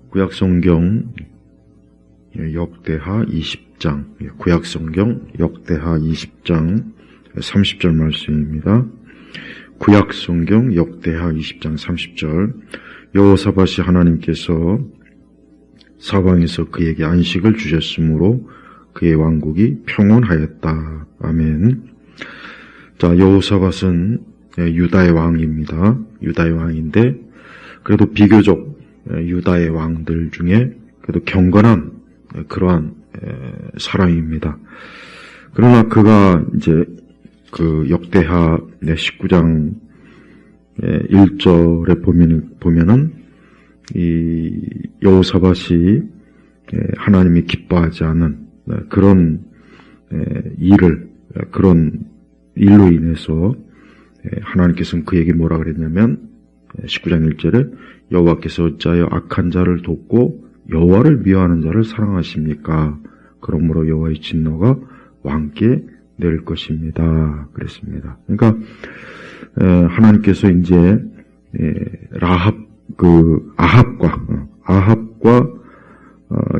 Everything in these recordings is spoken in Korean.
구약성경 역대하 20장, 구약성경 역대하 20장 30절 말씀입니다. 구약성경 역대하 20장 30절. 여호사밧이 하나님께서 사방에서 그에게 안식을 주셨으므로 그의 왕국이 평온하였다. 아멘. 자, 여호사밧은 유다의 왕입니다. 유다의 왕인데 그래도 비교적 유다의 왕들 중에 그래도 경건한 그러한 사람입니다. 그러나 그가 이제 그 역대하 19장 1절에 보면은 이 여호사밧이 하나님이 기뻐하지 않은 그런 그런 일로 인해서 하나님께서는 그에게 뭐라 그랬냐면 19장 1절에 여호와께서 어찌하여 악한 자를 돕고 여호와를 미워하는 자를 사랑하십니까? 그러므로 여호와의 진노가 왕께 내릴 것입니다. 그랬습니다. 그러니까 하나님께서 이제 아합과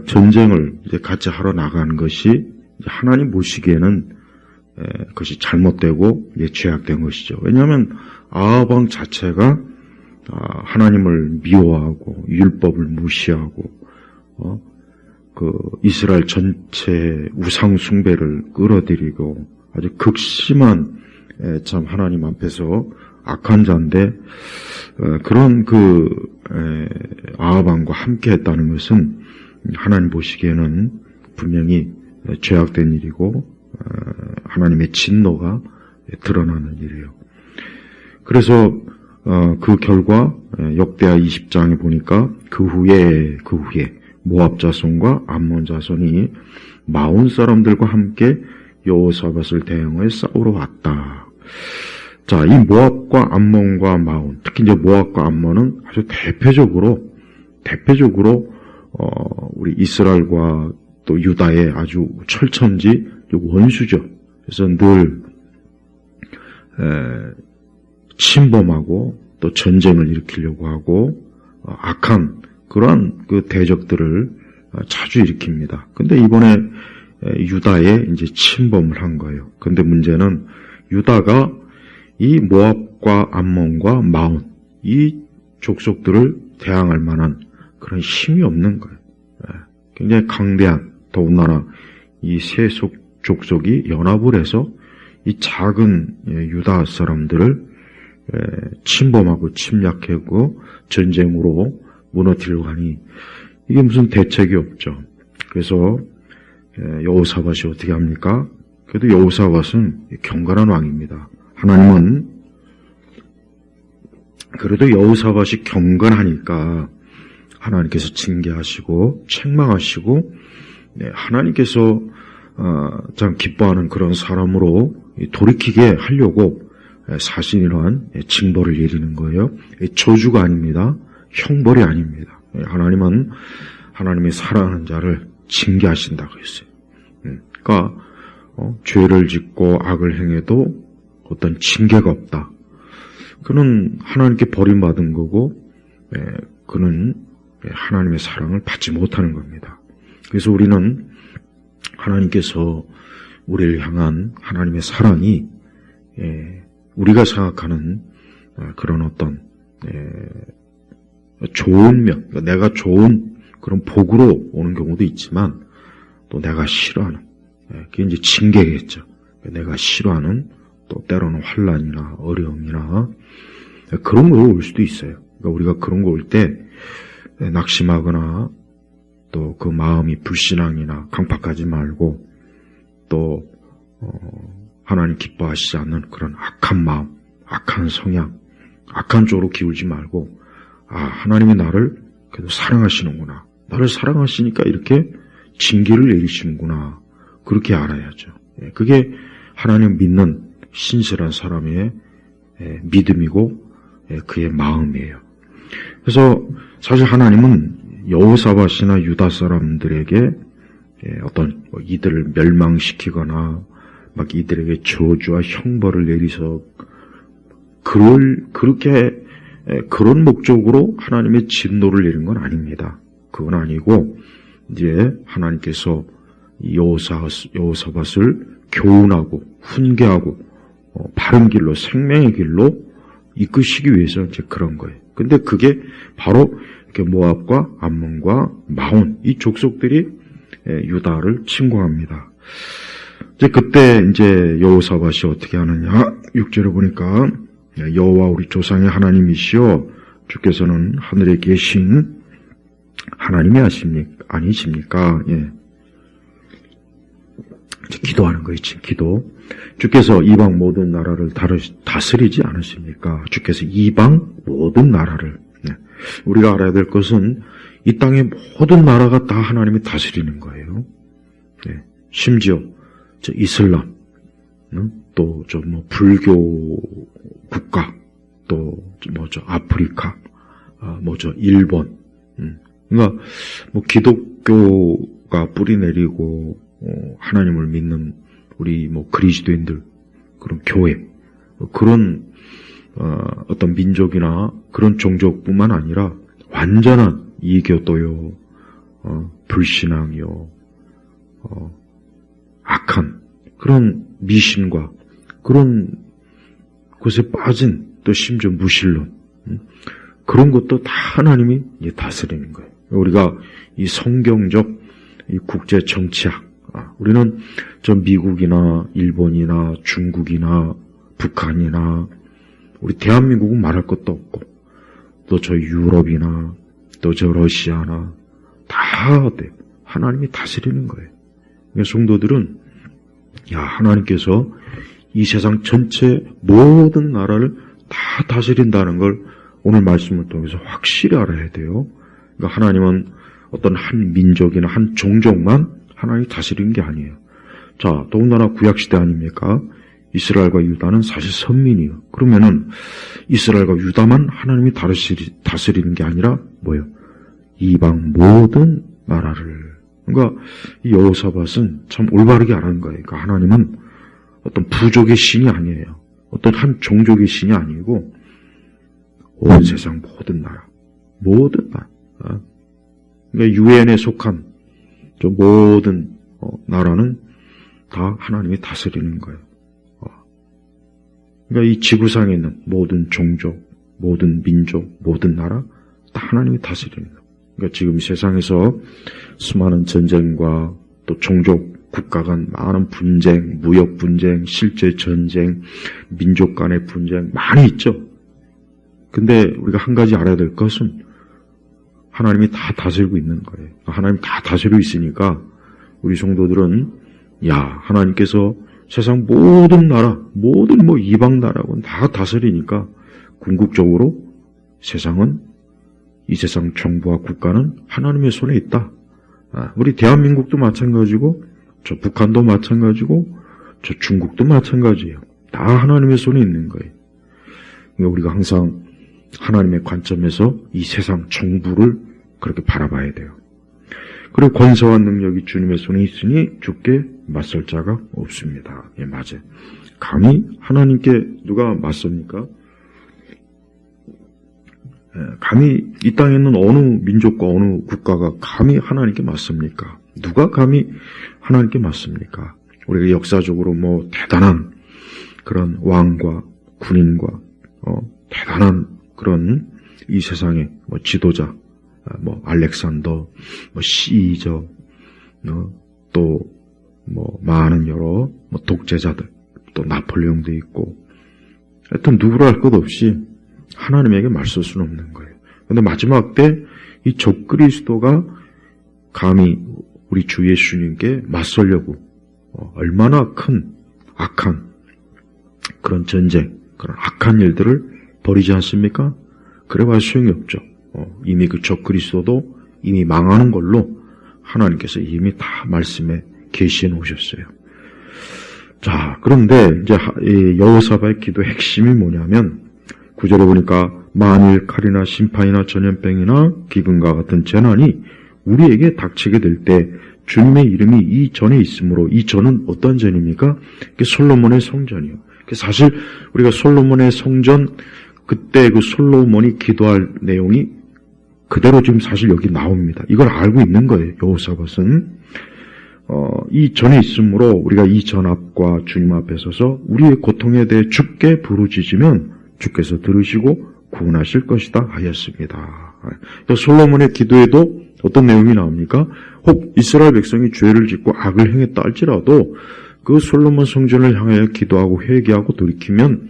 전쟁을 이제 같이 하러 나간 것이 하나님 보시기에는 그것이 잘못되고 죄악된 것이죠. 왜냐하면 아합 왕 자체가 하나님을 미워하고 율법을 무시하고 그 이스라엘 전체 우상 숭배를 끌어들이고 아주 극심한 참 하나님 앞에서 악한 자인데 그런 그 아합 왕과 함께 했다는 것은 하나님 보시기에는 분명히 죄악된 일이고 하나님의 진노가 드러나는 일이에요. 그래서 그 결과 역대하 20장에 보니까 그 후에 모압 자손과 암몬 자손이 마온 사람들과 함께 여호사밧을 대항해 싸우러 왔다. 자, 이 모압과 암몬과 마온, 특히 이제 모압과 암몬은 아주 대표적으로 우리 이스라엘과 또 유다의 아주 철천지 원수죠. 그래서 늘 침범하고 또 전쟁을 일으키려고 하고 악한 그러한 그 대적들을 자주 일으킵니다. 근데 이번에 유다에 이제 침범을 한 거예요. 근데 문제는 유다가 이 모압과 암몬과 마온 이 족속들을 대항할 만한 그런 힘이 없는 거예요. 굉장히 강대한, 더군다나 이 세 족속이 연합을 해서 이 작은 유다 사람들을 침범하고 침략하고 전쟁으로 무너뜨리려고 하니 이게 무슨 대책이 없죠. 그래서 여호사밧이 어떻게 합니까? 그래도 여호사밧은 경건한 왕입니다. 하나님은 그래도 여호사밧이 경건하니까 하나님께서 징계하시고 책망하시고 하나님께서 참 기뻐하는 그런 사람으로 돌이키게 하려고 사실 이러한 징벌을 내리는 거예요. 저주가 아닙니다. 형벌이 아닙니다. 하나님은 하나님의 사랑하는 자를 징계하신다고 했어요. 그러니까 죄를 짓고 악을 행해도 어떤 징계가 없다. 그는 하나님께 버림받은 거고 그는 하나님의 사랑을 받지 못하는 겁니다. 그래서 우리는 하나님께서 우리를 향한 하나님의 사랑이 우리가 생각하는 그런 어떤 좋은 면, 그러니까 내가 좋은 그런 복으로 오는 경우도 있지만 또 내가 싫어하는, 그게 이제 징계겠죠. 내가 싫어하는 또 때로는 환난이나 어려움이나 그런 거 올 수도 있어요. 그러니까 우리가 그런 거 올 때 낙심하거나 또 그 마음이 불신앙이나 강팍하지 말고 또 하나님 기뻐하시지 않는 그런 악한 마음, 악한 성향, 악한 쪽으로 기울지 말고 하나님이 나를 그래도 사랑하시는구나. 나를 사랑하시니까 이렇게 징계를 내리시는구나. 그렇게 알아야죠. 그게 하나님 믿는 신실한 사람의 믿음이고 그의 마음이에요. 그래서 사실 하나님은 여호사밧이나 유다 사람들에게 어떤 이들을 멸망시키거나 막 이들에게 저주와 형벌을 내리서 그런 목적으로 하나님의 진노를 내린 건 아닙니다. 그건 아니고 이제 하나님께서 여호사밧을 교훈하고 훈계하고 바른 길로 생명의 길로 이끄시기 위해서 이제 그런 거예요. 근데 그게 바로 이렇게 모압과 암몬과 마온 이 족속들이 유다를 침공합니다. 이제 그때 이제 여호사밧이 어떻게 하느냐? 6절에 보니까 여호와 우리 조상의 하나님이시여 주께서는 하늘에 계신 하나님이 아니십니까? 예. 이제 기도하는 거예요. 기도. 주께서 이방 모든 나라를 다스리지 않으십니까? 주께서 이방 모든 나라를. 네. 우리가 알아야 될 것은 이 땅의 모든 나라가 다 하나님이 다스리는 거예요. 네. 심지어 저 이슬람, 또 저 뭐 불교 국가, 또 뭐 저 아프리카, 뭐 저 일본. 그러니까 뭐 기독교가 뿌리 내리고 하나님을 믿는 우리 뭐 그리스도인들 그런 교회 그런 어떤 민족이나 그런 종족뿐만 아니라 완전한 이교도요, 불신앙이요, 악한 그런 미신과 그런 곳에 빠진 또 심지어 무신론 그런 것도 다 하나님이 다스리는 거예요. 우리가 이 성경적 이 국제 정치학 우리는 저 미국이나 일본이나 중국이나 북한이나 우리 대한민국은 말할 것도 없고 또 저 유럽이나 또 저 러시아나 다 하나님이 다스리는 거예요. 그러니까 성도들은 하나님께서 이 세상 전체 모든 나라를 다 다스린다는 걸 오늘 말씀을 통해서 확실히 알아야 돼요. 그러니까 하나님은 어떤 한 민족이나 한 종족만 하나님이 다스리는 게 아니에요. 자, 더군다나 구약시대 아닙니까? 이스라엘과 유다는 사실 선민이에요. 그러면은 이스라엘과 유다만 하나님이 다스리는 게 아니라 뭐예요? 이방 모든 나라를. 그러니까 이 여호사밧은 참 올바르게 알아는 거예요. 그러니까 하나님은 어떤 부족의 신이 아니에요. 어떤 한 종족의 신이 아니고 온 세상 모든 나라. 그러니까 유엔에 속한 저 모든 나라는 다 하나님이 다스리는 거예요. 그러니까 이 지구상에 있는 모든 종족, 모든 민족, 모든 나라 다 하나님이 다스리는 거예요. 그러니까 지금 세상에서 수많은 전쟁과 또 종족, 국가 간 많은 분쟁, 무역 분쟁, 실제 전쟁, 민족 간의 분쟁 많이 있죠. 근데 우리가 한 가지 알아야 될 것은 하나님이 다 다스리고 있는 거예요. 하나님 다 다스리고 있으니까 우리 성도들은 하나님께서 세상 모든 나라, 모든 뭐 이방 나라고는 다 다스리니까 궁극적으로 세상은 이 세상 정부와 국가는 하나님의 손에 있다. 우리 대한민국도 마찬가지고 저 북한도 마찬가지고 저 중국도 마찬가지예요. 다 하나님의 손에 있는 거예요. 그러니까 우리가 항상 하나님의 관점에서 이 세상 정부를 그렇게 바라봐야 돼요. 그리고 권세와 능력이 주님의 손에 있으니 주께 맞설 자가 없습니다. 예, 맞아요. 감히 하나님께 누가 맞섭니까? 감히 이 땅에 있는 어느 민족과 어느 국가가 감히 하나님께 맞습니까? 누가 감히 하나님께 맞습니까? 우리가 역사적으로 뭐 대단한 그런 왕과 군인과 대단한 그런 이 세상의 뭐 지도자, 뭐 알렉산더, 뭐 시저, 또 뭐 많은 여러 뭐 독재자들, 또 나폴레옹도 있고, 하여튼 누구로 할 것 없이 하나님에게 맞설 수는 없는 거예요. 그런데 마지막 때 이 적그리스도가 감히 우리 주 예수님께 맞설려고 얼마나 큰 악한 그런 전쟁, 그런 악한 일들을 벌이지 않습니까? 그래봐야 소용이 없죠. 이미 그 적그리스도도 이미 망하는 걸로 하나님께서 이미 다 말씀에 계시해 놓으셨어요. 자, 그런데 이제 여호사밧의 기도의 핵심이 뭐냐면 9절에 보니까 만일 칼이나 심판이나 전염병이나 기근과 같은 재난이 우리에게 닥치게 될 때 주님의 이름이 이 전에 있으므로, 이 전은 어떤 전입니까? 솔로몬의 성전이요. 사실 우리가 솔로몬의 성전, 그때 그 솔로몬이 기도할 내용이 그대로 지금 사실 여기 나옵니다. 이걸 알고 있는 거예요. 여호사밧은 이 전에 있으므로 우리가 이 전 앞과 주님 앞에 서서 우리의 고통에 대해 주께 부르짖으면 주께서 들으시고 구원하실 것이다 하였습니다. 솔로몬의 기도에도 어떤 내용이 나옵니까? 혹 이스라엘 백성이 죄를 짓고 악을 행했다 할지라도 그 솔로몬 성전을 향하여 기도하고 회개하고 돌이키면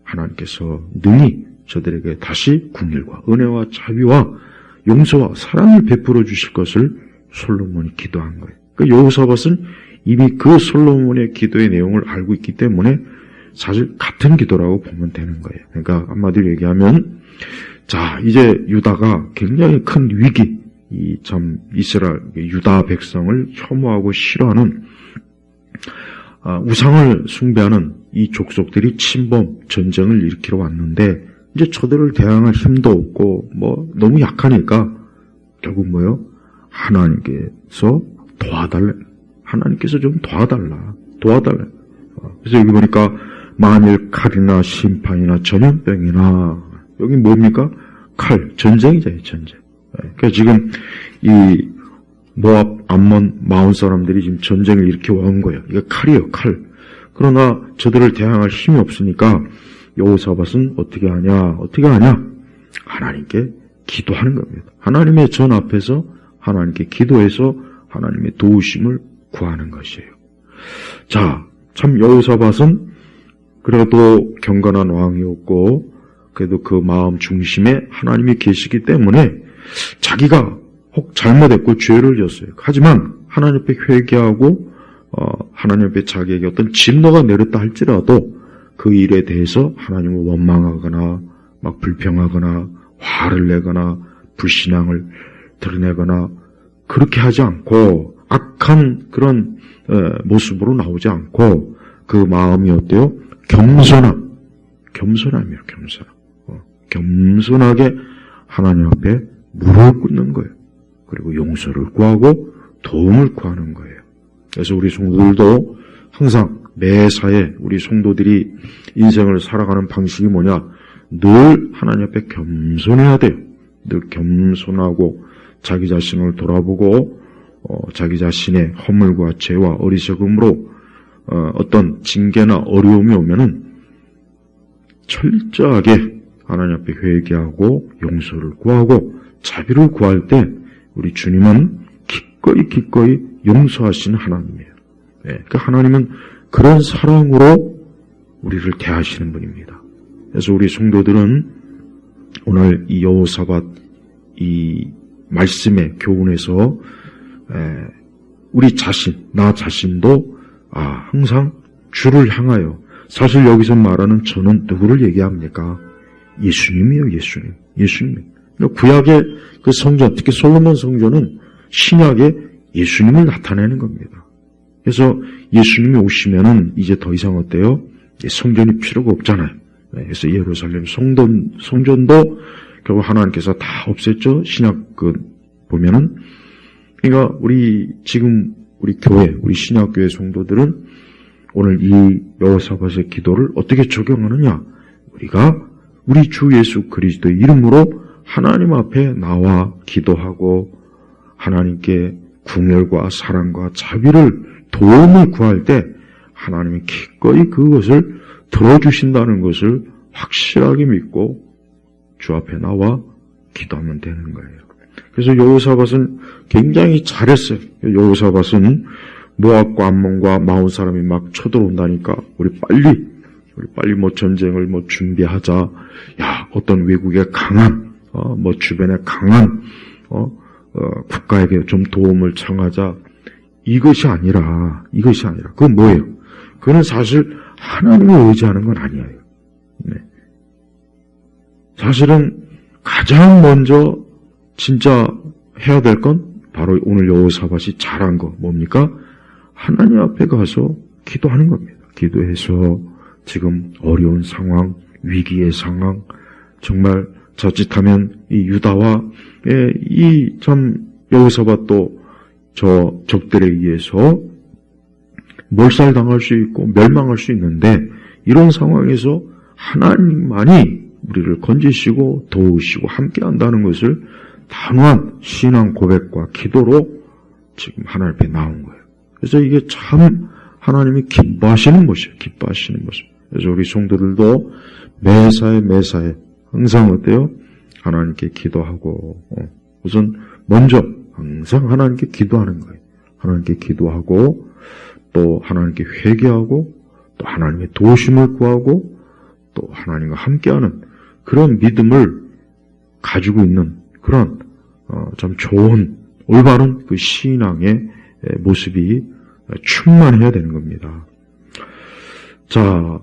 하나님께서 능히 저들에게 다시 긍휼과 은혜와 자비와 용서와 사랑을 베풀어 주실 것을 솔로몬이 기도한 거예요. 그러니까 여호사밧은 이미 그 솔로몬의 기도의 내용을 알고 있기 때문에 사실 같은 기도라고 보면 되는 거예요. 그러니까 한마디로 얘기하면, 자, 이제 유다가 굉장히 큰 위기, 이 참 이스라엘 유다 백성을 혐오하고 싫어하는 우상을 숭배하는 이 족속들이 침범 전쟁을 일으키러 왔는데 이제 저들을 대항할 힘도 없고 너무 약하니까 결국 뭐요? 하나님께서 도와달래. 하나님께서 좀 도와달래. 그래서 여기 보니까 만일 칼이나 심판이나 전염병이나 여기 뭡니까? 칼, 전쟁이잖아요, 전쟁. 그러니까 지금 이 모압, 암몬, 마온 사람들이 지금 전쟁을 일으켜 온 거예요. 이게 칼이에요, 칼. 그러나 저들을 대항할 힘이 없으니까 여호사밧은 어떻게 하냐? 하나님께 기도하는 겁니다. 하나님의 전 앞에서 하나님께 기도해서 하나님의 도우심을 구하는 것이에요. 자, 참 여호사밧은 그래도 경건한 왕이었고 그래도 그 마음 중심에 하나님이 계시기 때문에 자기가 혹 잘못했고 죄를 졌어요. 하지만 하나님 앞에 회개하고 하나님 앞에 자기에게 어떤 진노가 내렸다 할지라도 그 일에 대해서 하나님을 원망하거나 막 불평하거나 화를 내거나 불신앙을 드러내거나 그렇게 하지 않고 악한 그런 모습으로 나오지 않고 그 마음이 어때요? 겸손함이에요. 겸손하게 하나님 앞에 무릎을 꿇는 거예요. 그리고 용서를 구하고 도움을 구하는 거예요. 그래서 우리 성도들도 항상 매사에 우리 성도들이 인생을 살아가는 방식이 뭐냐? 늘 하나님 앞에 겸손해야 돼요. 늘 겸손하고 자기 자신을 돌아보고 자기 자신의 허물과 죄와 어리석음으로 어떤 징계나 어려움이 오면은 철저하게 하나님 앞에 회개하고 용서를 구하고 자비를 구할 때 우리 주님은 기꺼이 용서하시는 하나님이에요. 그러니까 하나님은 그런 사랑으로 우리를 대하시는 분입니다. 그래서 우리 성도들은 오늘 이 여호사밧 이 말씀의 교훈에서 우리 자신, 나 자신도 항상 주를 향하여, 사실 여기서 말하는 저는 누구를 얘기합니까? 예수님이에요, 예수님. 구약의 그 성전, 특히 솔로몬 성전은 신약에 예수님을 나타내는 겁니다. 그래서 예수님이 오시면은 이제 더 이상 어때요? 성전이 필요가 없잖아요. 그래서 예루살렘 성전도 결국 하나님께서 다 없앴죠. 신약 보면은. 그러니까 지금 우리 교회, 우리 신약교회 성도들은 오늘 이 여호사밧의 기도를 어떻게 적용하느냐? 우리가 우리 주 예수 그리스도의 이름으로 하나님 앞에 나와 기도하고 하나님께 긍휼과 사랑과 자비를 도움을 구할 때 하나님이 기꺼이 그것을 들어주신다는 것을 확실하게 믿고 주 앞에 나와 기도하면 되는 거예요. 그래서 여호사밧은 굉장히 잘했어요. 여호사밧은 모압과 암몬과 마온 사람이 막 쳐들어온다니까 우리 빨리 전쟁을 준비하자. 어떤 외국의 강한 주변에 강한 국가에게 좀 도움을 청하자. 이것이 아니라 그건 뭐예요? 그건 사실 하나님을 의지하는 건 아니에요. 사실은 가장 먼저 진짜 해야 될 건 바로 오늘 여호사밧이 잘한 거 뭡니까? 하나님 앞에 가서 기도하는 겁니다. 기도해서 지금 어려운 상황, 위기의 상황, 정말 자칫하면 이 유다와 이 참 여호사밧도 저 적들에 의해서 몰살당할 수 있고 멸망할 수 있는데 이런 상황에서 하나님만이 우리를 건지시고 도우시고 함께 한다는 것을 단호한 신앙 고백과 기도로 지금 하나님 앞에 나온 거예요. 그래서 이게 참 하나님이 기뻐하시는 것이에요. 기뻐하시는 모습. 그래서 우리 성도들도 매사에 항상 어때요? 하나님께 기도하고 우선 먼저 항상 하나님께 기도하는 거예요. 하나님께 기도하고 또 하나님께 회개하고 또 하나님의 도우심을 구하고 또 하나님과 함께하는 그런 믿음을 가지고 있는 그런 참 좋은 올바른 그 신앙의 모습이 충만해야 되는 겁니다. 자,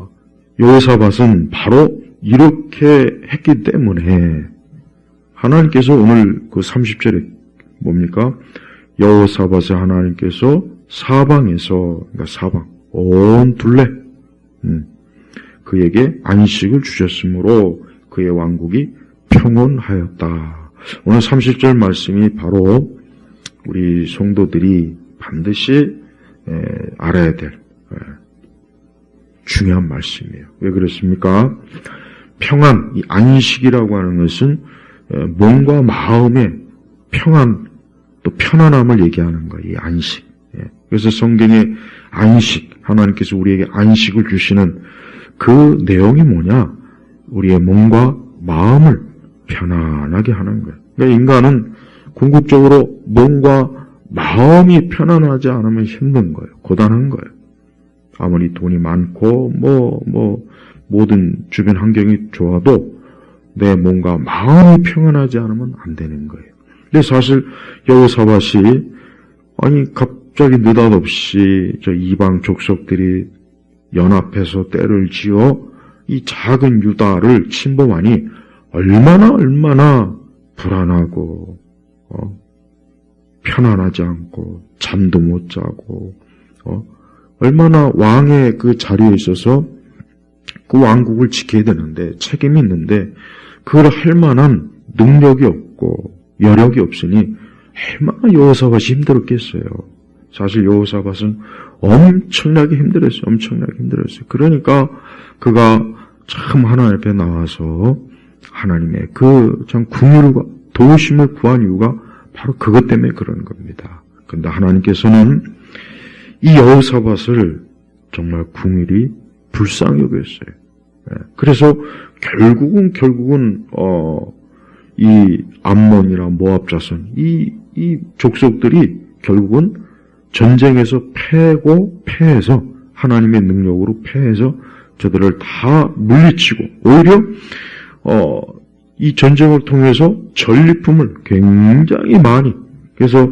여호사밧은 바로 이렇게 했기 때문에 하나님께서 오늘 그 30절에 뭡니까? 여호사밧의 하나님께서 사방에서, 그러니까 사방, 온 둘레, 그에게 안식을 주셨으므로 그의 왕국이 평온하였다. 오늘 30절 말씀이 바로 우리 성도들이 반드시 알아야 될 중요한 말씀이에요. 왜 그렇습니까? 평안, 이 안식이라고 하는 것은 몸과 마음의 평안, 또 편안함을 얘기하는 거예요. 이 안식. 그래서 성경의 안식, 하나님께서 우리에게 안식을 주시는 그 내용이 뭐냐? 우리의 몸과 마음을 편안하게 하는 거예요. 그러니까 인간은 궁극적으로 몸과 마음이 편안하지 않으면 힘든 거예요. 고단한 거예요. 아무리 돈이 많고 모든 주변 환경이 좋아도 내 몸과 마음이 평안하지 않으면 안 되는 거예요. 근데 사실 여호사밧이 갑자기 느닷없이 저 이방 족속들이 연합해서 때를 지어 이 작은 유다를 침범하니 얼마나 불안하고 편안하지 않고 잠도 못 자고 얼마나 왕의 그 자리에 있어서 그 왕국을 지켜야 되는데 책임이 있는데 그걸 할 만한 능력이 없고 여력이 없으니 얼마나 여호사밧이 힘들었겠어요. 사실 여호사밧은 엄청나게 힘들었어요. 그러니까 그가 참 하나님 앞에 나와서 하나님의 그 참 긍휼과 도우심을 구한 이유가 바로 그것 때문에 그런 겁니다. 그런데 하나님께서는 이 여호사밧을 정말 긍휼히 불쌍히 여겼어요. 그래서 결국은 이 암몬이나 모압 자손 이 족속들이 결국은 전쟁에서 패해서 하나님의 능력으로 패해서 저들을 다 물리치고 오히려 이 전쟁을 통해서 전리품을 굉장히 많이, 그래서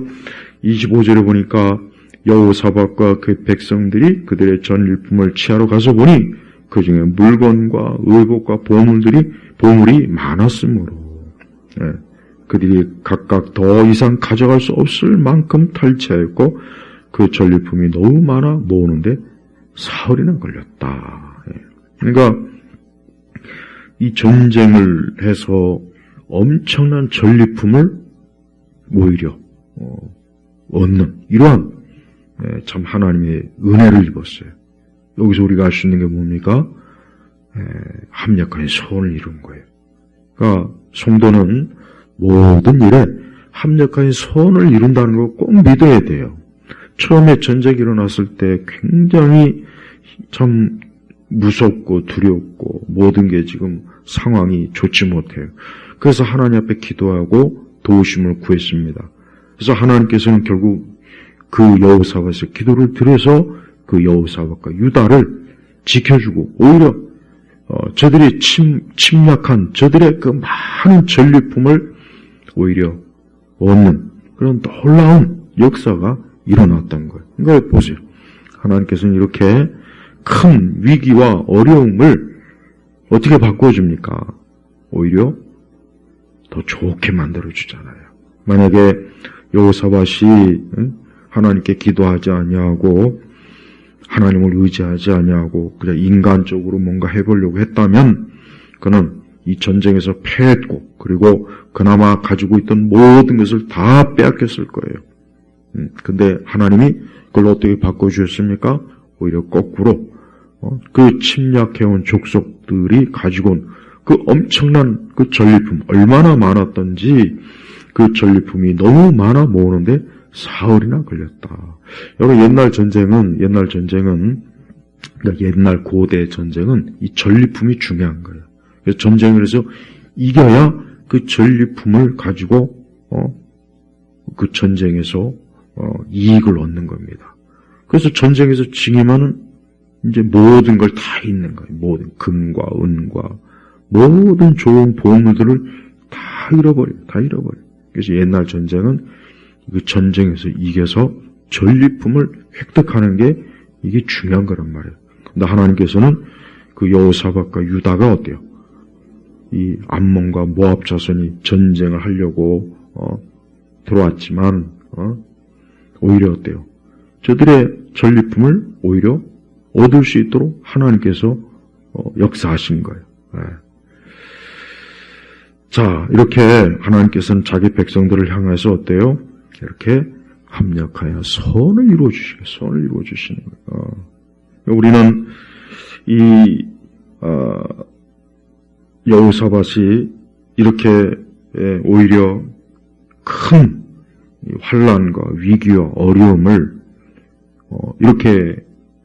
25절에 보니까 여호사밧과 그 백성들이 그들의 전리품을 취하러 가서 보니 그 중에 물건과 의복과 보물이 많았으므로 그들이 각각 더 이상 가져갈 수 없을 만큼 탈취하였고 그 전리품이 너무 많아 모으는데 사흘이나 걸렸다. 그러니까 이 전쟁을 해서 엄청난 전리품을 오히려 얻는 이러한 참 하나님의 은혜를 입었어요. 여기서 우리가 알 수 있는 게 뭡니까? 합력한 소원을 이룬 거예요. 그러니까 성도는 모든 일에 합력한 소원을 이룬다는 걸 꼭 믿어야 돼요. 처음에 전쟁이 일어났을 때 굉장히 참 무섭고 두렵고 모든 게 지금 상황이 좋지 못해요. 그래서 하나님 앞에 기도하고 도우심을 구했습니다. 그래서 하나님께서는 결국 그 여호사밧의 기도를 들어서 그 여호사밧과 유다를 지켜주고 오히려 저들이 침략한 저들의 그 많은 전리품을 오히려 얻는 그런 놀라운 역사가 일어났던 거예요. 그러니까 보세요. 하나님께서는 이렇게 큰 위기와 어려움을 어떻게 바꿔줍니까? 오히려 더 좋게 만들어주잖아요. 만약에 여호사밧이 하나님께 기도하지 아니하고 하나님을 의지하지 아니하고 그냥 인간적으로 뭔가 해보려고 했다면 그는 이 전쟁에서 패했고 그리고 그나마 가지고 있던 모든 것을 다 빼앗겼을 거예요. 근데 하나님이 그걸 어떻게 바꿔주셨습니까? 오히려 거꾸로 그 침략해온 족속들이 가지고 온 그 엄청난 그 전리품, 얼마나 많았던지 그 전리품이 너무 많아 모으는데 사흘이나 걸렸다. 여러분, 옛날 고대 전쟁은 이 전리품이 중요한 거예요. 그래서 전쟁을 해서 이겨야 그 전리품을 가지고, 그 전쟁에서, 이익을 얻는 겁니다. 그래서 전쟁에서 징임하는 이제 모든 걸 다 있는 거예요. 모든 금과 은과 모든 좋은 보물들을 다 잃어버려요. 그래서 옛날 전쟁은 그 전쟁에서 이겨서 전리품을 획득하는 게 이게 중요한 거란 말이에요. 근데 하나님께서는 그 여호사밧과 유다가 어때요? 이 암몬과 모압 자손이 전쟁을 하려고 들어왔지만 오히려 어때요? 저들의 전리품을 오히려 얻을 수 있도록 하나님께서 역사하신 거예요. 네. 자, 이렇게 하나님께서는 자기 백성들을 향해서 어때요? 이렇게 합력하여 선을 이루어주시는 거예요. 우리는 이 여호사밧이 이렇게 오히려 큰 환난과 위기와 어려움을 이렇게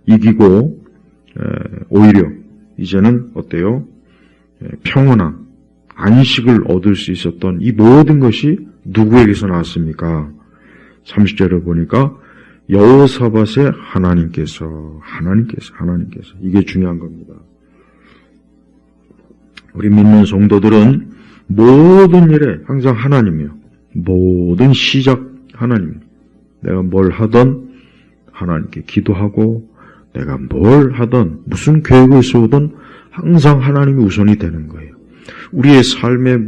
이기고 오히려 이제는 어때요? 평온한 안식을 얻을 수 있었던 이 모든 것이 누구에게서 나왔습니까? 30절을 보니까 여호사밧의 하나님께서 이게 중요한 겁니다. 우리 믿는 성도들은 모든 일에 항상 하나님이요. 모든 시작 하나님. 내가 뭘 하든 하나님께 기도하고 내가 뭘 하든 무슨 계획을 세우든 항상 하나님이 우선이 되는 거예요. 우리의 삶의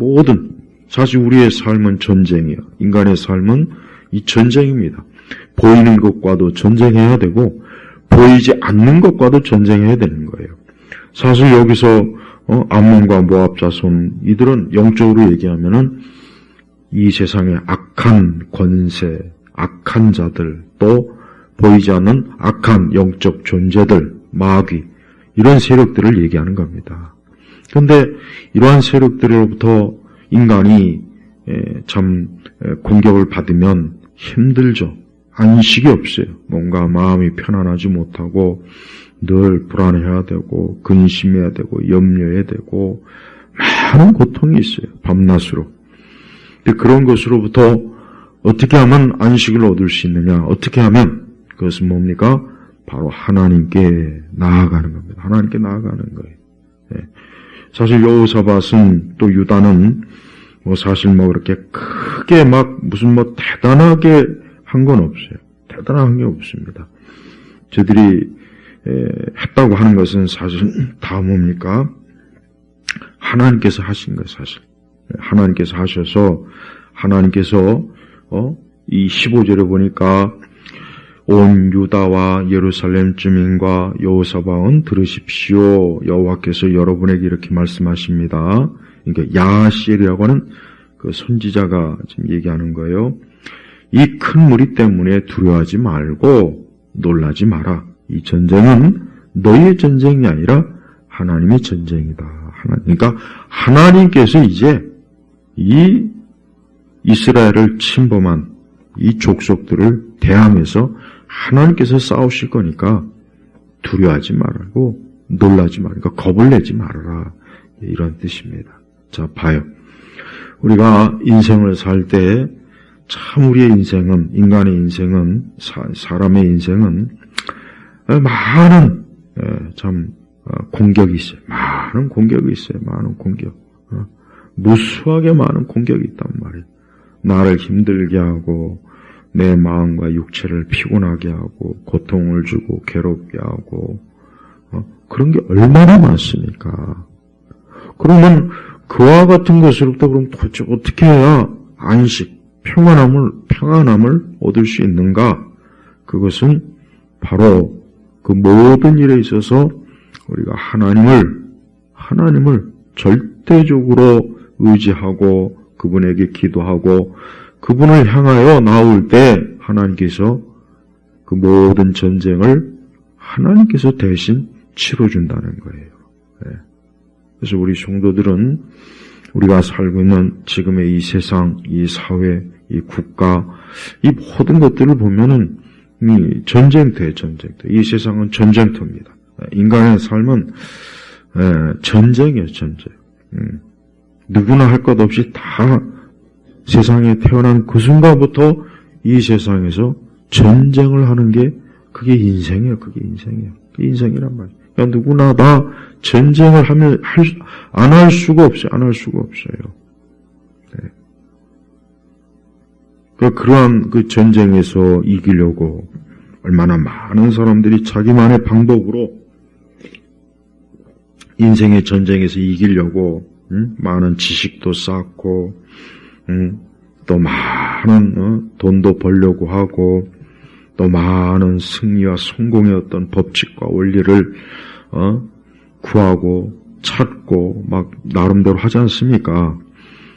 사실 우리의 삶은 전쟁이에요. 인간의 삶은 이 전쟁입니다. 보이는 것과도 전쟁해야 되고 보이지 않는 것과도 전쟁해야 되는 거예요. 사실 여기서 암몬과 모압 자손 이들은 영적으로 얘기하면은 이 세상의 악한 권세, 악한 자들, 또 보이지 않는 악한 영적 존재들, 마귀 이런 세력들을 얘기하는 겁니다. 그런데 이러한 세력들로부터 인간이 참 공격을 받으면 힘들죠. 안식이 없어요. 뭔가 마음이 편안하지 못하고 늘 불안해야 되고 근심해야 되고 염려해야 되고 많은 고통이 있어요. 밤낮으로. 그런 것으로부터 어떻게 하면 안식을 얻을 수 있느냐? 어떻게 하면 그것은 뭡니까? 바로 하나님께 나아가는 겁니다. 하나님께 나아가는 거예요. 사실 여호사밧은 또 유다는 사실 그렇게 크게 무슨 대단하게 한 건 없어요. 대단한 게 없습니다. 저들이 했다고 하는 것은 사실 다 뭡니까? 하나님께서 하신 거예요, 사실. 하나님께서 하셔서 하나님께서 이 15절에 보니까 온 유다와 예루살렘 주민과 여호사밧은 들으십시오. 여호와께서 여러분에게 이렇게 말씀하십니다. 그러니까 야하시엘이라고 하는 그 선지자가 지금 얘기하는 거예요. 이 큰 무리 때문에 두려워하지 말고 놀라지 마라. 이 전쟁은 너희의 전쟁이 아니라 하나님의 전쟁이다. 그러니까 하나님께서 이제 이 이스라엘을 침범한 이 족속들을 대항해서 하나님께서 싸우실 거니까 두려워하지 말고 놀라지 말고 겁을 내지 말아라. 이런 뜻입니다. 자, 봐요. 우리가 인생을 살 때 참 우리의 인생은, 인간의 인생은, 사람의 인생은 많은 참 공격이 있어요. 많은 공격이 있어요. 많은 공격. 무수하게 많은 공격이 있단 말이에요. 나를 힘들게 하고 내 마음과 육체를 피곤하게 하고 고통을 주고 괴롭게 하고 그런 게 얼마나 많습니까? 그러면 그와 같은 것으로부터 그럼 도대체 어떻게 해야 안식, 평안함을 얻을 수 있는가? 그것은 바로 그 모든 일에 있어서 우리가 하나님을 절대적으로 의지하고 그분에게 기도하고 그분을 향하여 나올 때 하나님께서 그 모든 전쟁을 하나님께서 대신 치러준다는 거예요. 네. 그래서 우리 성도들은 우리가 살고 있는 지금의 이 세상, 이 사회, 이 국가, 이 모든 것들을 보면은 이 전쟁터예요, 전쟁터. 이 세상은 전쟁터입니다. 인간의 삶은 전쟁이에요, 전쟁. 누구나 할 것 없이 다 세상에 태어난 그 순간부터 이 세상에서 전쟁을 하는 게 그게 인생이에요, 그게 인생이에요. 그게 인생이란 말이에요. 그러니까 누구나 다 전쟁을 하면 안 할 수가 없어요, 안 할 수가 없어요. 네. 그러한 그 전쟁에서 이기려고 얼마나 많은 사람들이 자기만의 방법으로 인생의 전쟁에서 이기려고 많은 지식도 쌓고 또 많은 돈도 벌려고 하고 또 많은 승리와 성공의 어떤 법칙과 원리를 구하고 찾고 막 나름대로 하지 않습니까?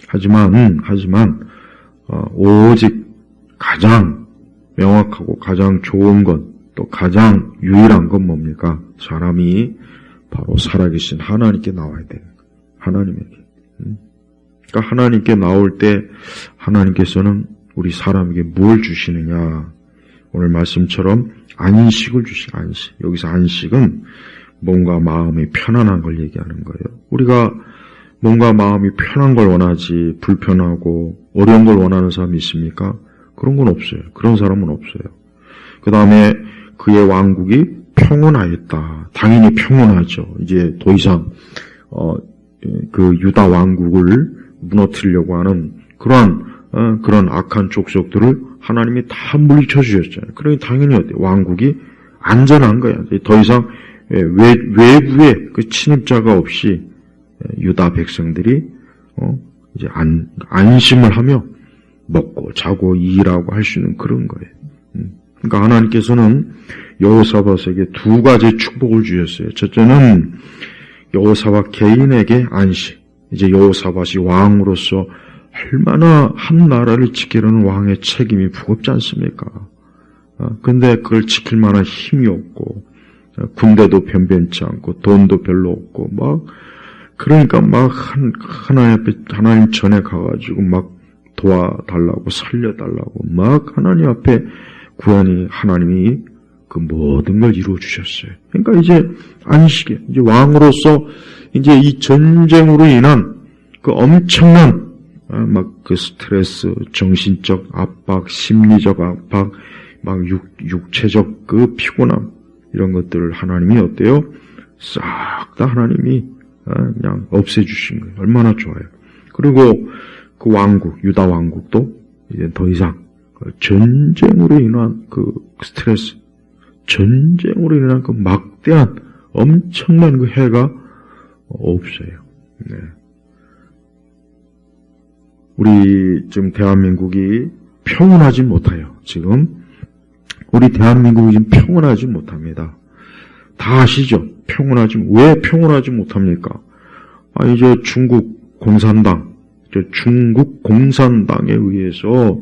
하지만 오직 가장 명확하고 가장 좋은 것, 또 가장 유일한 건 뭡니까? 사람이 바로 살아계신 하나님께 나와야 돼요. 하나님에게. 그러니까 하나님께 나올 때 하나님께서는 우리 사람에게 뭘 주시느냐? 오늘 말씀처럼 안식을 주시는 안식. 여기서 안식은 몸과 마음이 편안한 걸 얘기하는 거예요. 우리가 몸과 마음이 편한 걸 원하지 불편하고 어려운 걸 원하는 사람이 있습니까? 그런 건 없어요. 그런 사람은 없어요. 그 다음에 그의 왕국이 평온하였다. 당연히 평온하죠. 이제 더 이상 그 유다 왕국을 무너뜨리려고 하는 그런 악한 족속들을 하나님이 다 물리쳐 주셨잖아요. 그러니 당연히 왕국이 안전한 거야. 더 이상 외부의 그 침입자가 없이 유다 백성들이 이제 안심을 하며 먹고 자고 일하고 할 수 있는 그런 거예요. 그러니까 하나님께서는 여호사밧에게 두 가지 축복을 주셨어요. 첫째는 여호사밧 개인에게 안식. 이제 여호사밧이 왕으로서 얼마나 한 나라를 지키려는 왕의 책임이 무겁지 않습니까? 근데 그걸 지킬 만한 힘이 없고 군대도 변변치 않고 돈도 별로 없고 그러니까 하나님 전에 가가지고 막 도와달라고 살려달라고 막 하나님 앞에 구하니 하나님이 그 모든 걸 이루어 주셨어요. 그러니까 이제 안식에 이제 왕으로서 이제 이 전쟁으로 인한 그 엄청난 그 스트레스, 정신적 압박, 심리적 압박, 육체적 그 피곤함 이런 것들을 하나님이 어때요? 싹 다 하나님이 그냥 없애주신 거예요. 얼마나 좋아요. 그리고 그 왕국, 유다 왕국도 이제 더 이상 전쟁으로 인한 그 스트레스, 전쟁으로 인한 그 막대한 엄청난 그 해가 없어요. 네. 우리 지금 대한민국이 평온하지 못해요. 지금 우리 대한민국이 지금 평온하지 못합니다. 다 아시죠? 왜 평온하지 못합니까? 이제 중국 공산당에 의해서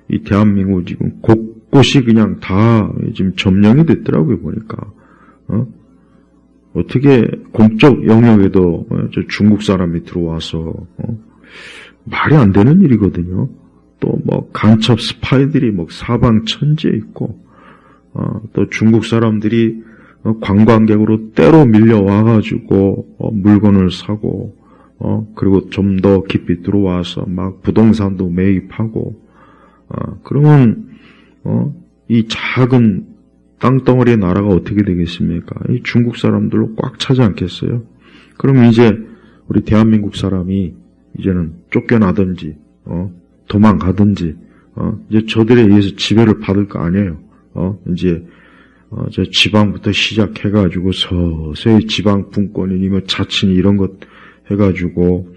이 대한민국 지금 곳곳이 그냥 다 지금 점령이 됐더라고요, 보니까. 어떻게 공적 영역에도 저 중국 사람이 들어와서 말이 안 되는 일이거든요. 또 간첩 스파이들이 사방 천지에 있고, 또 중국 사람들이 관광객으로 때로 밀려와가지고 물건을 사고, 그리고 좀 더 깊이 들어와서 부동산도 매입하고, 그러면 이 작은 땅덩어리의 나라가 어떻게 되겠습니까? 이 중국 사람들로 꽉 차지 않겠어요? 그럼 이제 우리 대한민국 사람이 이제는 쫓겨나든지 도망가든지 이제 저들에 의해서 지배를 받을 거 아니에요. 이제 저 지방부터 시작해가지고 서서히 지방 분권이니 자치니 이런 것 해가지고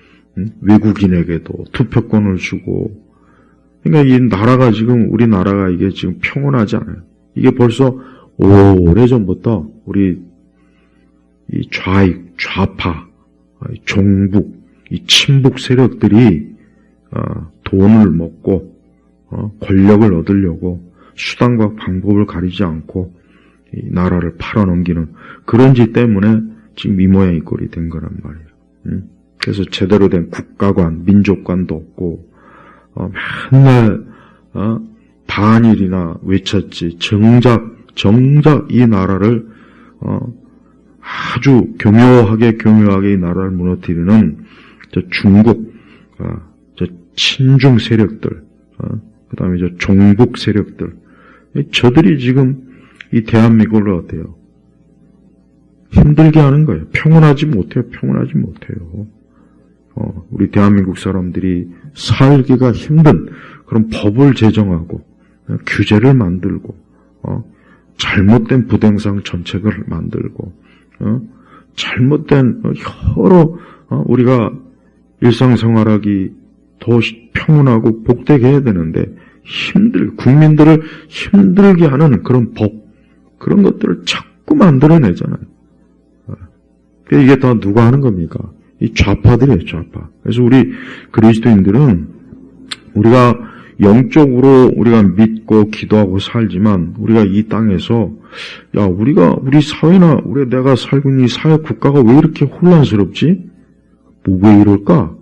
외국인에게도 투표권을 주고, 그러니까 이 나라가 지금 우리나라가 이게 지금 평온하지 않아요. 이게 벌써 오래전부터 우리 이 좌파, 종북, 이 친북 세력들이 돈을 먹고 권력을 얻으려고 수단과 방법을 가리지 않고 이 나라를 팔아넘기는 그런 짓 때문에 지금 이 모양 이 꼴이 된 거란 말이에요. 그래서 제대로 된 국가관, 민족관도 없고, 맨날, 반일이나 외쳤지. 정작 이 나라를, 아주 교묘하게 이 나라를 무너뜨리는 저 중국, 저 친중 세력들, 그 다음에 저 종북 세력들, 저들이 지금 이 대한민국을 어때요? 힘들게 하는 거예요. 평온하지 못해요. 우리 대한민국 사람들이 살기가 힘든 그런 법을 제정하고, 규제를 만들고, 잘못된 부동산 정책을 만들고, 잘못된 여러, 우리가 일상생활하기 더 평온하고 복되게 해야 되는데, 국민들을 힘들게 하는 그런 법, 그런 것들을 자꾸 만들어내잖아요. 이게 다 누가 하는 겁니까? 이 좌파들이에요, 좌파. 그래서 우리 그리스도인들은 우리가 영적으로 우리가 믿고 기도하고 살지만 우리가 이 땅에서 우리 사회나 내가 살고 있는 이 사회 국가가 왜 이렇게 혼란스럽지? 왜 이럴까?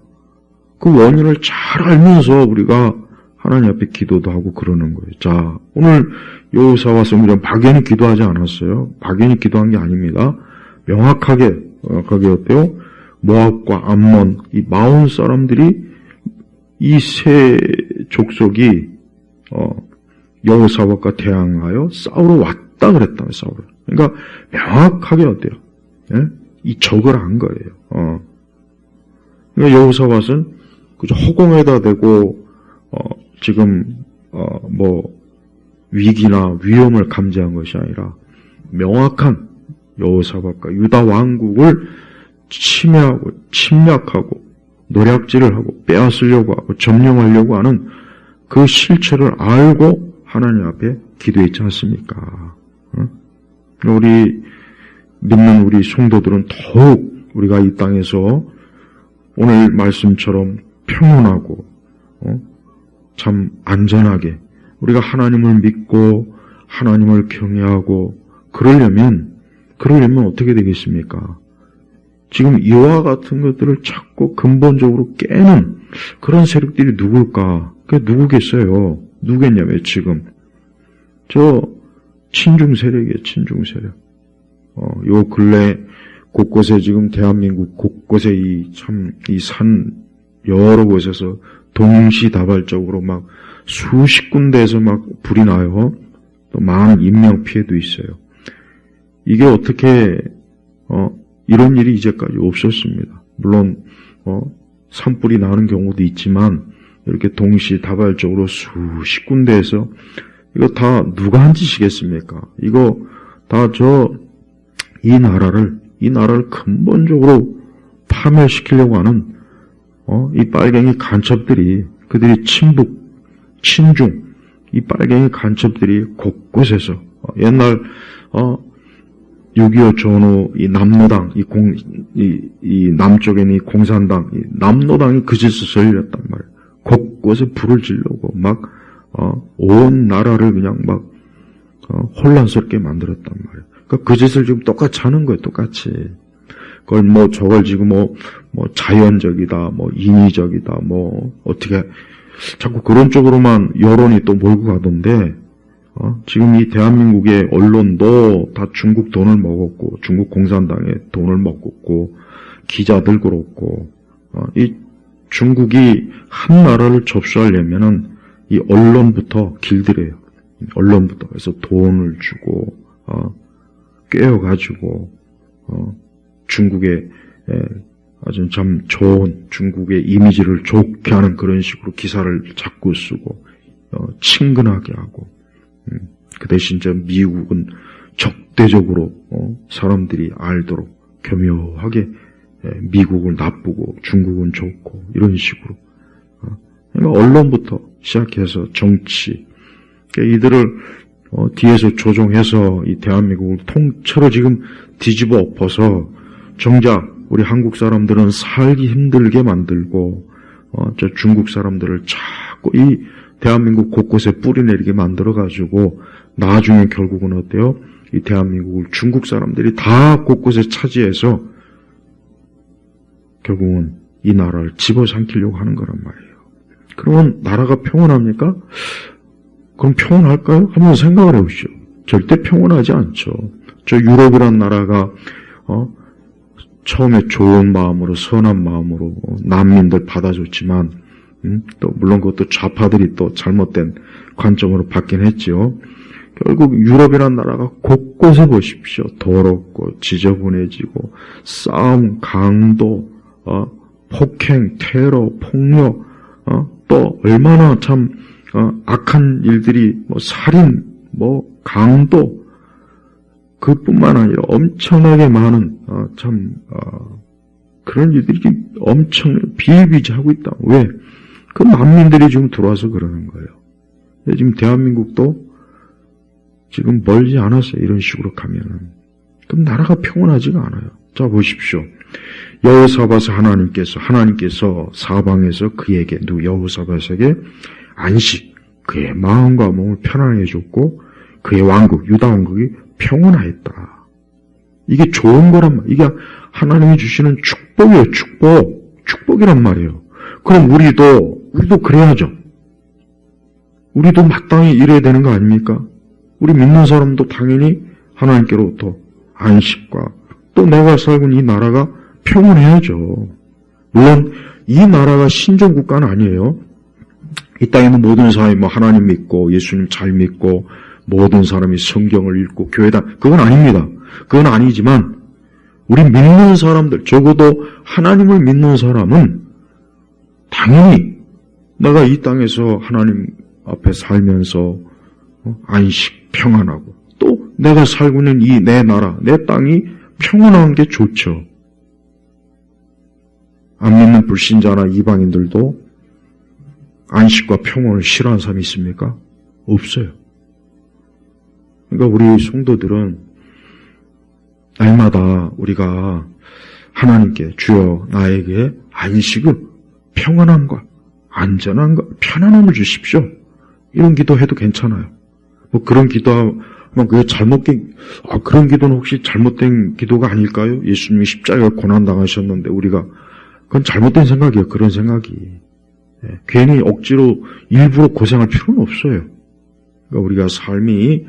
그 원인을 잘 알면서 우리가 하나님 앞에 기도도 하고 그러는 거예요. 자, 오늘 여호사 와서 우리가 박연히 기도하지 않았어요. 박연히 기도한 게 아닙니다. 명확하게 거기 어때요? 모압과 암몬 이 마온 사람들이 이 세 족속이 여호사밧과 대항하여 싸우러 왔다 그랬다. 싸우러. 그러니까 명확하게 어때요? 예? 이 적을 한 거예요. 그러니까 여호사밧은 그저 허공에다 대고 지금 위기나 위험을 감지한 것이 아니라 명확한 여호사밧과 유다 왕국을 침해하고 침략하고 노략질을 하고 빼앗으려고 하고 점령하려고 하는 그 실체를 알고 하나님 앞에 기도했지 않습니까? 우리 믿는 우리 성도들은 더욱 우리가 이 땅에서 오늘 말씀처럼 평온하고 참 안전하게 우리가 하나님을 믿고 하나님을 경외하고 그러려면 어떻게 되겠습니까? 지금 이와 같은 것들을 자꾸 근본적으로 깨는 그런 세력들이 누굴까? 그게 누구겠어요? 누구겠냐면 지금 저 친중 세력이에요. 친중 세력. 요 근래 곳곳에 지금 대한민국 곳곳에 이 산 여러 곳에서 동시다발적으로 막 수십 군데에서 막 불이 나요. 또 많은 인명 피해도 있어요. 이게 어떻게 이런 일이 이제까지 없었습니다. 물론 산불이 나는 경우도 있지만 이렇게 동시다발적으로 수십 군데에서 이거 다 누가 한 짓이겠습니까? 이거 다 이 나라를 근본적으로 파멸시키려고 하는 이 빨갱이 간첩들이 그들이 친북, 친중 이 빨갱이 간첩들이 곳곳에서 옛날 6.25 전후 이 남노당 이 남쪽에 있는 이 공산당 이 남노당이 그 짓을 저질렀단 말이에요. 곳곳에 불을 지르고 막 온 나라를 그냥 막 혼란스럽게 만들었단 말이에요. 그러니까 그 짓을 지금 똑같이 하는 거예요. 똑같이. 그걸 저걸 지금 자연적이다, 인위적이다, 어떻게 자꾸 그런 쪽으로만 여론이 또 몰고 가던데. 지금 이 대한민국의 언론도 다 중국 돈을 먹었고, 중국 공산당의 돈을 먹었고, 기자들 그렇고, 이 중국이 한 나라를 접수하려면은 이 언론부터 길들여요. 언론부터. 그래서 돈을 주고, 꿰어가지고, 중국의, 아주 참 좋은 중국의 이미지를 좋게 하는 그런 식으로 기사를 자꾸 쓰고, 친근하게 하고, 그 대신 미국은 적대적으로 사람들이 알도록 교묘하게 미국을 나쁘고 중국은 좋고 이런 식으로 그러니까 언론부터 시작해서 정치 이들을 뒤에서 조종해서 이 대한민국을 통째로 지금 뒤집어 엎어서 정작 우리 한국 사람들은 살기 힘들게 만들고 저 중국 사람들을 자꾸 이 대한민국 곳곳에 뿌리내리게 만들어가지고 나중에 결국은 어때요? 이 대한민국을 중국 사람들이 다 곳곳에 차지해서 결국은 이 나라를 집어삼키려고 하는 거란 말이에요. 그러면 나라가 평온합니까? 그럼 평온할까요? 한번 생각을 해보시죠. 절대 평온하지 않죠. 저 유럽이란 나라가 처음에 좋은 마음으로 선한 마음으로 난민들 받아줬지만 또 물론 그것도 좌파들이 또 잘못된 관점으로 받긴 했죠. 결국 유럽이란 나라가 곳곳에 보십시오. 더럽고 지저분해지고 싸움, 강도, 폭행, 테러, 폭력, 또 얼마나 참 악한 일들이 살인, 강도 그뿐만 아니라 엄청나게 많은 그런 일들이 엄청 비일비재하고 있다. 왜? 그 난민들이 지금 들어와서 그러는 거예요. 지금 대한민국도 지금 멀지 않았어요. 이런 식으로 가면은. 그럼 나라가 평온하지가 않아요. 자, 보십시오. 여호사밧을 하나님께서 사방에서 그에게, 여호사밧에게 안식, 그의 마음과 몸을 편안하게 해줬고, 그의 왕국, 유다 왕국이 평온하였다. 이게 좋은 거란 말이에요. 이게 하나님이 주시는 축복이에요. 축복이란 말이에요. 그럼 우리도 그래야죠. 우리도 마땅히 이래야 되는 거 아닙니까? 우리 믿는 사람도 당연히 하나님께로부터 안식과 또 내가 살고 있는 이 나라가 평온해야죠. 물론 이 나라가 신종국가는 아니에요. 이 땅에 있는 모든 사람이 하나님 믿고 예수님 잘 믿고 모든 사람이 성경을 읽고 교회다. 그건 아닙니다. 그건 아니지만 우리 믿는 사람들, 적어도 하나님을 믿는 사람은 당연히 내가 이 땅에서 하나님 앞에 살면서 안식, 평안하고 또 내가 살고 있는 이 내 나라, 내 땅이 평온한 게 좋죠. 안 믿는 불신자나 이방인들도 안식과 평온을 싫어하는 사람이 있습니까? 없어요. 그러니까 우리 성도들은 날마다 우리가 하나님께 주여 나에게 안식을 평안함과 안전함과 편안함을 주십시오. 이런 기도해도 괜찮아요. 그런 기도하면 그게 그런 기도는 혹시 잘못된 기도가 아닐까요? 예수님이 십자가에 고난당하셨는데 우리가 그건 잘못된 생각이에요. 그런 생각이. 괜히 억지로 일부러 고생할 필요는 없어요. 그러니까 우리가 삶이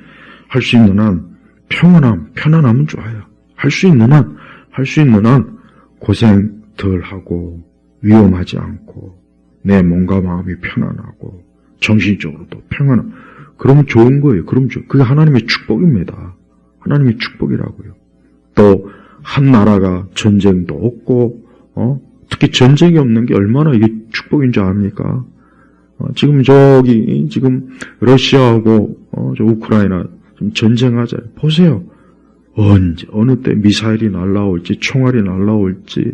할 수 있는 한 편안함은 좋아요. 할 수 있는 한 고생 덜 하고 위험하지 않고 내 몸과 마음이 편안하고 정신적으로도 평안함. 그러면 좋은 거예요. 그게 하나님의 축복입니다. 하나님의 축복이라고요. 또 한 나라가 전쟁도 없고 특히 전쟁이 없는 게 얼마나 이게 축복인 줄 압니까? 지금 러시아하고 저 우크라이나 좀 전쟁하자. 보세요. 어느 때 미사일이 날라올지 총알이 날라올지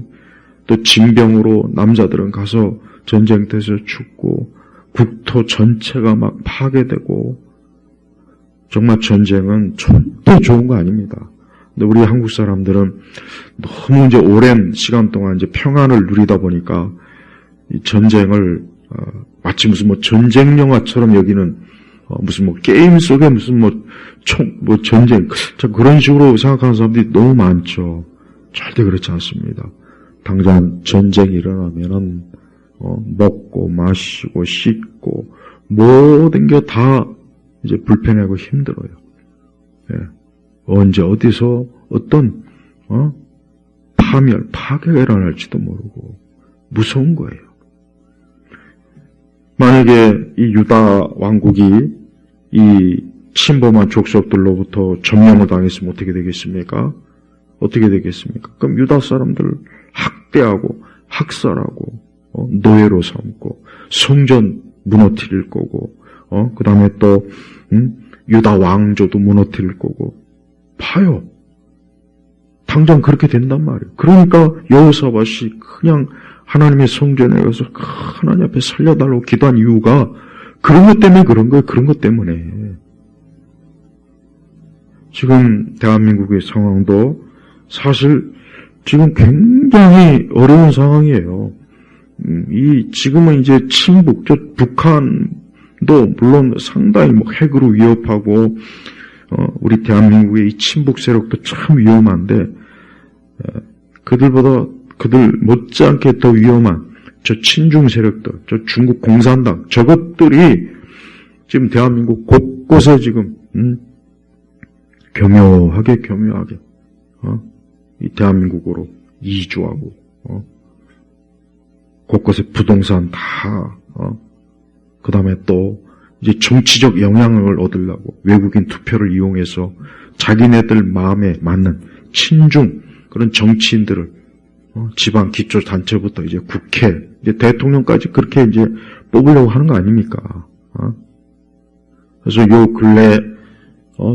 또 징병으로 남자들은 가서 전쟁터에서 죽고 국토 전체가 막 파괴되고 정말 전쟁은 절대 좋은 거 아닙니다. 근데 우리 한국 사람들은 너무 이제 오랜 시간 동안 이제 평안을 누리다 보니까 이 전쟁을 마치 무슨 전쟁 영화처럼 여기는 무슨 게임 속에 무슨 전쟁 그런 식으로 생각하는 사람들이 너무 많죠. 절대 그렇지 않습니다. 당장 전쟁이 일어나면은 먹고 마시고 씻고 모든 게 다 이제 불편하고 힘들어요. 예. 언제 어디서 어떤 파괴가 일어날지도 모르고 무서운 거예요. 만약에 이 유다 왕국이 이 침범한 족속들로부터 점령을 당했으면 어떻게 되겠습니까? 그럼 유다 사람들을 학대하고 학살하고 노예로 삼고 성전 무너뜨릴 거고 그 다음에 또 유다 왕조도 무너뜨릴 거고 봐요. 당장 그렇게 된단 말이에요. 그러니까 여호사밧이 그냥 하나님의 성전에 가서 하나님 앞에 살려달라고 기도한 이유가 그런 것 때문에 그런 거예요. 그런 것 때문에. 지금 대한민국의 상황도 사실 지금 굉장히 어려운 상황이에요. 지금은 이제 북한도 물론 상당히 핵으로 위협하고, 우리 대한민국의 이 친북 세력도 참 위험한데, 그들보다 그들 못지않게 더 위험한 저 친중 세력들, 저 중국 공산당, 저것들이 지금 대한민국 곳곳에 지금 교묘하게 이 대한민국으로 이주하고 곳곳에 부동산 다 그 다음에 또 이제 정치적 영향을 얻으려고 외국인 투표를 이용해서 자기네들 마음에 맞는 친중 그런 정치인들을 지방 기초 단체부터 이제 국회, 이제 대통령까지 그렇게 이제 뽑으려고 하는 거 아닙니까? 그래서 요 근래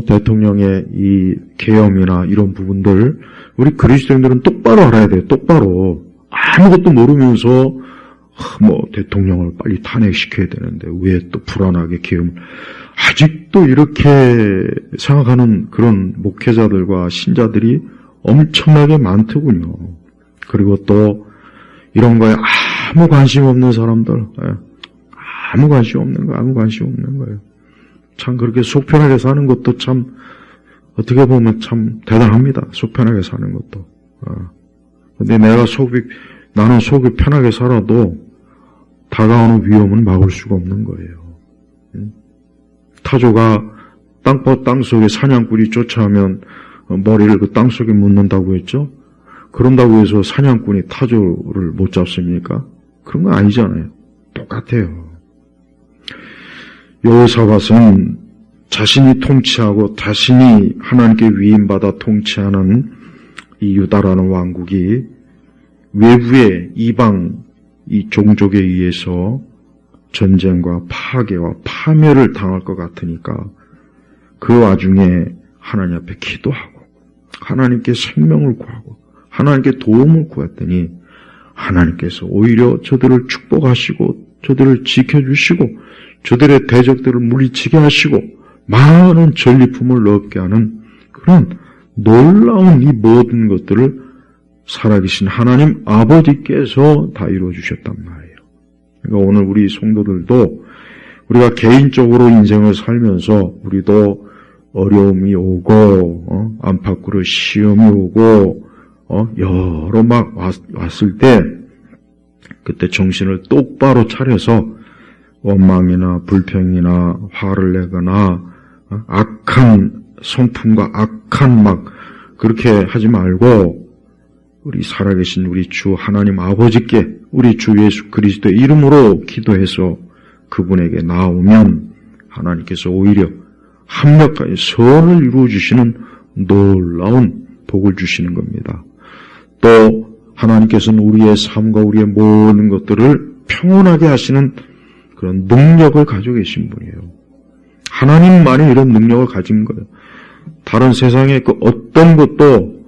대통령의 이 계엄이나 이런 부분들 우리 그리스도인들은 똑바로 알아야 돼요. 똑바로 아무것도 모르면서 대통령을 빨리 탄핵시켜야 되는데 왜 또 불안하게 계엄을 아직도 이렇게 생각하는 그런 목회자들과 신자들이 엄청나게 많더군요. 그리고 또 이런 거에 아무 관심 없는 사람들, 아무 관심 없는 거예요. 참 그렇게 속 편하게 사는 것도 참 어떻게 보면 참 대단합니다. 속 편하게 사는 것도. 근데 나는 속이 편하게 살아도 다가오는 위험은 막을 수가 없는 거예요. 타조가 땅속에 사냥꾼이 쫓아오면 머리를 그 땅속에 묻는다고 했죠? 그런다고 해서 사냥꾼이 타조를 못 잡습니까? 그런 거 아니잖아요. 똑같아요. 여호사밧은 자신이 통치하고 자신이 하나님께 위임받아 통치하는 이 유다라는 왕국이 외부의 이방 이 종족에 의해서 전쟁과 파괴와 파멸을 당할 것 같으니까 그 와중에 하나님 앞에 기도하고 하나님께 생명을 구하고 하나님께 도움을 구했더니 하나님께서 오히려 저들을 축복하시고 저들을 지켜주시고 저들의 대적들을 물리치게 하시고 많은 전리품을 얻게 하는 그런 놀라운 이 모든 것들을 살아계신 하나님 아버지께서 다 이루어주셨단 말이에요. 그러니까 오늘 우리 성도들도 우리가 개인적으로 인생을 살면서 우리도 어려움이 오고 안팎으로 시험이 오고 여러 막 왔을 때 그때 정신을 똑바로 차려서 원망이나 불평이나 화를 내거나 악한 성품과 악한 막 그렇게 하지 말고 우리 살아계신 우리 주 하나님 아버지께 우리 주 예수 그리스도의 이름으로 기도해서 그분에게 나오면 하나님께서 오히려 합력하여 선을 이루어주시는 놀라운 복을 주시는 겁니다. 또 하나님께서는 우리의 삶과 우리의 모든 것들을 평온하게 하시는 그런 능력을 가지고 계신 분이에요. 하나님만이 이런 능력을 가진 거예요. 다른 세상에 그 어떤 것도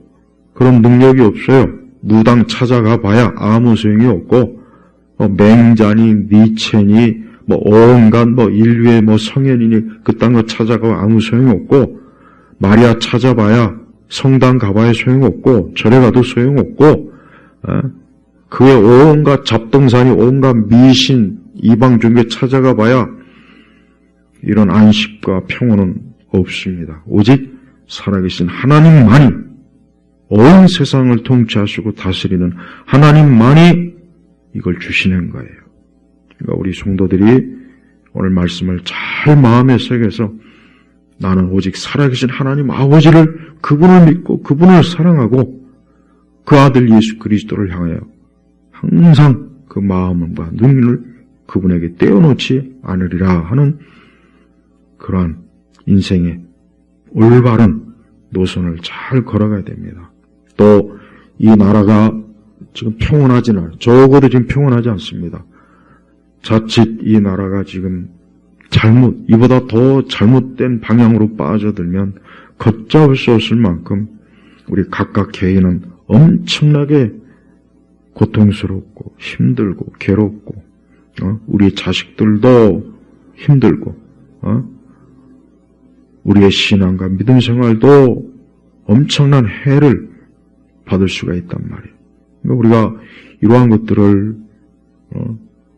그런 능력이 없어요. 무당 찾아가 봐야 아무 소용이 없고 맹자니 니체니 온갖 인류의 성현이니 그딴 거 찾아가 아무 소용이 없고 마리아 찾아봐야 성당 가봐야 소용없고 절에 가도 소용없고 그의 온갖 잡동사니 온갖 미신 이방 종교 찾아가 봐야 이런 안식과 평온은 없습니다. 오직 살아계신 하나님만이 온 세상을 통치하시고 다스리는 하나님만이 이걸 주시는 거예요. 그러니까 우리 성도들이 오늘 말씀을 잘 마음에 새겨서 나는 오직 살아계신 하나님 아버지를 그분을 믿고 그분을 사랑하고 그 아들 예수 그리스도를 향하여 항상 그 마음과 눈을 그분에게 떼어놓지 않으리라 하는 그러한 인생의 올바른 노선을 잘 걸어가야 됩니다. 또 이 나라가 지금 평온하지는 않아요. 적어도 지금 평온하지 않습니다. 자칫 이 나라가 지금 이보다 더 잘못된 방향으로 빠져들면 걷잡을 수 없을 만큼 우리 각각 개인은 엄청나게 고통스럽고 힘들고 괴롭고 우리 자식들도 힘들고 우리의 신앙과 믿음 생활도 엄청난 해를 받을 수가 있단 말이에요. 그러니까 우리가 이러한 것들을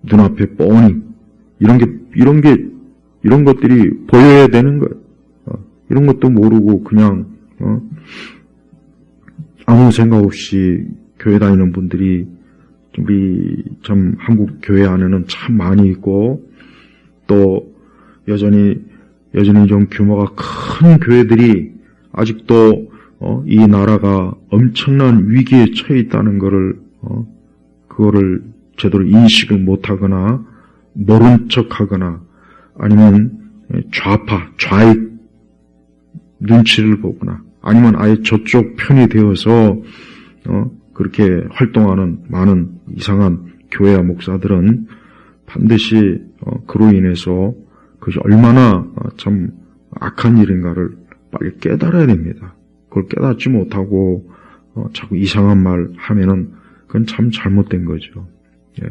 눈앞에 뻔히 이런 것들이 보여야 되는 거예요. 이런 것도 모르고 그냥 아무 생각 없이 교회 다니는 분들이 우리 참 한국 교회 안에는 참 많이 있고, 또 여전히 좀 규모가 큰 교회들이 아직도 이 나라가 엄청난 위기에 처해 있다는 그거를 제대로 인식을 못하거나 모른 척하거나 아니면 좌익 눈치를 보거나 아니면 아예 저쪽 편이 되어서 그렇게 활동하는 많은 이상한 교회와 목사들은 반드시 그로 인해서 그것이 얼마나 참 악한 일인가를 빨리 깨달아야 됩니다. 그걸 깨닫지 못하고 자꾸 이상한 말 하면은 그건 참 잘못된 거죠. 예.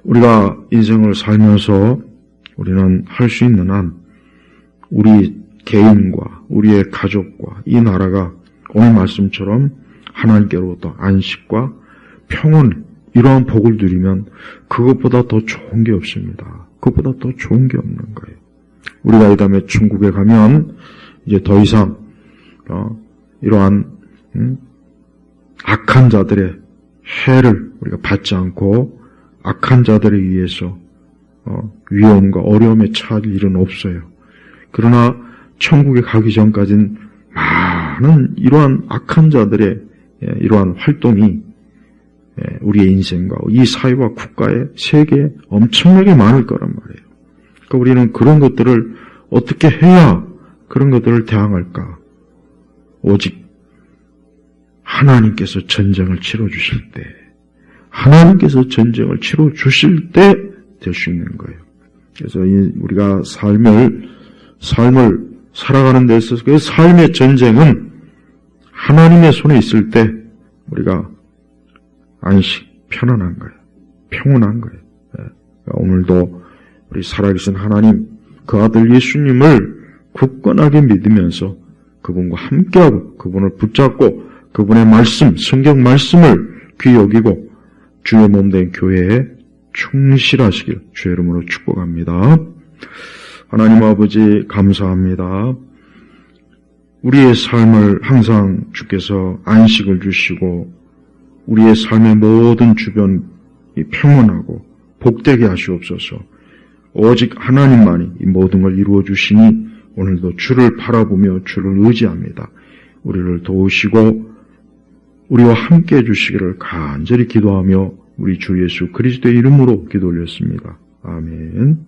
우리가 인생을 살면서 우리는 할 수 있는 한 우리 개인과 우리의 가족과 이 나라가 오늘 말씀처럼 하나님께로부터 안식과 평온 이러한 복을 누리면 그것보다 더 좋은 게 없습니다. 그것보다 더 좋은 게 없는 거예요. 우리가 이 다음에 천국에 가면 이제 더 이상 이러한 악한 자들의 해를 우리가 받지 않고 악한 자들에 의해서 위험과 어려움에 처할 일은 없어요. 그러나 천국에 가기 전까지는 많은 이러한 악한 자들의 이러한 활동이 우리의 인생과 이 사회와 국가의 세계에 엄청나게 많을 거란 말이에요. 그러니까 우리는 그런 것들을 어떻게 해야 그런 것들을 대항할까? 오직 하나님께서 전쟁을 치러주실 때, 하나님께서 전쟁을 치러주실 때 될 수 있는 거예요. 그래서 우리가 삶을 살아가는 데 있어서 그 삶의 전쟁은 하나님의 손에 있을 때 우리가 안식, 편안한 거예요. 평온한 거예요. 그러니까 오늘도 우리 살아계신 하나님, 그 아들 예수님을 굳건하게 믿으면서 그분과 함께하고 그분을 붙잡고 그분의 말씀, 성경 말씀을 귀히 여기고 주의 몸된 교회에 충실하시길 주의 이름으로 축복합니다. 하나님 아버지 감사합니다. 우리의 삶을 항상 주께서 안식을 주시고 우리의 삶의 모든 주변이 평온하고 복되게 하시옵소서. 오직 하나님만이 이 모든 걸 이루어 주시니 오늘도 주를 바라보며 주를 의지합니다. 우리를 도우시고 우리와 함께 해주시기를 간절히 기도하며 우리 주 예수 그리스도의 이름으로 기도 올렸습니다. 아멘.